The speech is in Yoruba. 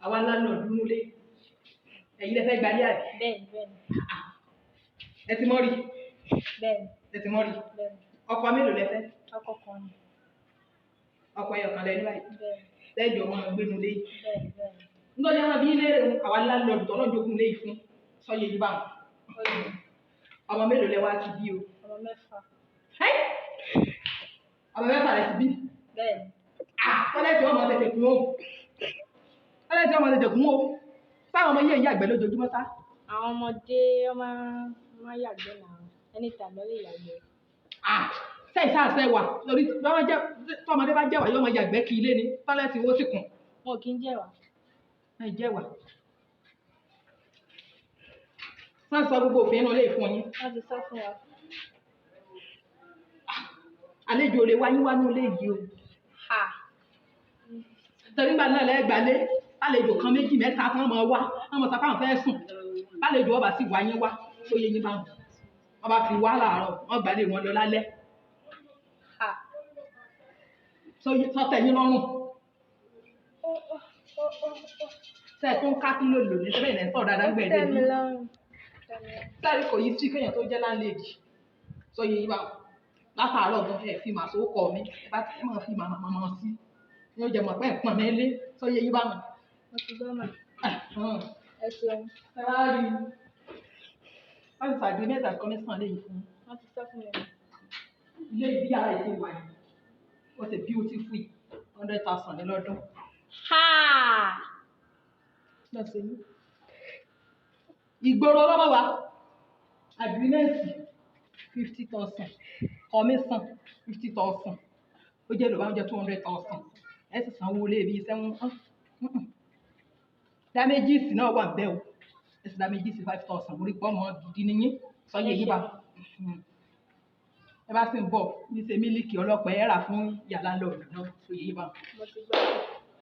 àwa landlord nílé ẹ̀yin lẹ fẹ́ gbalé àbí. Bẹ́ẹ̀ni. ẹ ti mọ̀ rí. Bẹ́ẹ̀ni. ẹ ti mọ̀ rí. ọkọ mélòó lẹ fẹ́. Ọkọ kan ni. ọkọ ẹyọ kan lẹ ní báyìí. Bẹ́ẹ̀ni. lẹ́jọ́ ọmọ gbénu lé. Bẹ́ẹ̀ni. nítorí àwọn bí ilé àwa landlord tọ́lọ́ jogún lé fún sọ́yẹ yìí báwọn. ọmọ mélòó lẹ wá ti bí o. Ọmọ 4. ọmọ 4 lẹ ti bí. Bẹ́ẹ̀ni. tọ́lẹ́tì ọmọ tètè kún o. tọ́lẹ́tì ọmọ tètè kún o. sáwọn ọmọ yìí ń yàgbẹ́ lójoojúmọ́ sá. Àwọn ọmọdé ọmọ yàgbẹ́ náà anytime ló lè yàgbẹ́. sẹ́yìn sáàsẹ́ wà lórí tọ́mọdé bá jẹ́wà yóò mọ yàgbẹ́ kí ilé ni tọ́lẹ́tì owó sì kún. Wọn kì í jẹ́wà. ẹ jẹ́wà. wọ́n sọ gbogbo òfin inú ilé ìfún yín. Wọ́n ti sọ fún wa. àlejò lè wáyé wá ní ilé yìí o. torí gbà náà lẹ́gbàálé àlejò kan 2 mẹ́ta tí wọ́n mọ̀ wá wọ́n mọ̀ sápá fẹ́ sùn àlejò ọba sì wáyé wá tó yẹ yín bá wọn. wọ́n bá fi wá láàárọ̀ wọ́n gbàlé wọn lọ lálẹ́. sọ́tẹ̀ yín lọ́rùn. sẹ́ẹ̀ tó ń ká kí ló lò ní sẹ́bẹ̀ ìrìn sọ̀rọ̀ dáadáa gbẹ̀dẹ̀ ní. sáré kò yí sí kéèyàn tó jẹ́ láńlẹ́dì sọ yẹ yín bá wọn. látàárọ̀ gan ẹ̀ fi màá sówó kọ mi ẹ bá ti máa fi màmá sí yóò jẹ mọ̀ pé ẹ̀pọ̀n mi lé sọ yẹ yín bá wọn. Mo ti gbọ́ mà. Ẹ ṣeun. ẹ wá rí i wọ́n ti sàgbé mẹ́ta kọ́mísàn lẹ́yìn fún un. Wọ́n ti sọ fún mi. ilé ibi ara ètò ìwà yìí wọ́n ti beautiful 100,000 ní lọ́dún. ìgboro lọ́wọ́ wa agreement 50,000 commission 50,000 ó jẹ́ lọ́wọ́ oúnjẹ 200,000 ẹ sì sanwó lé ibi iṣẹ́ damages náà wà bẹ́ẹ̀ o ẹ sì damages 5,000 orí pọ́ mọ́ gidi níyìn sọ́yẹ́ yìí bá ẹ bá sì ń bọ̀ ní ṣe mílíkì ọlọ́pàá ẹ rà fún yàrá lọ́ọ̀dù náà sọ́yẹ́ yìí bá.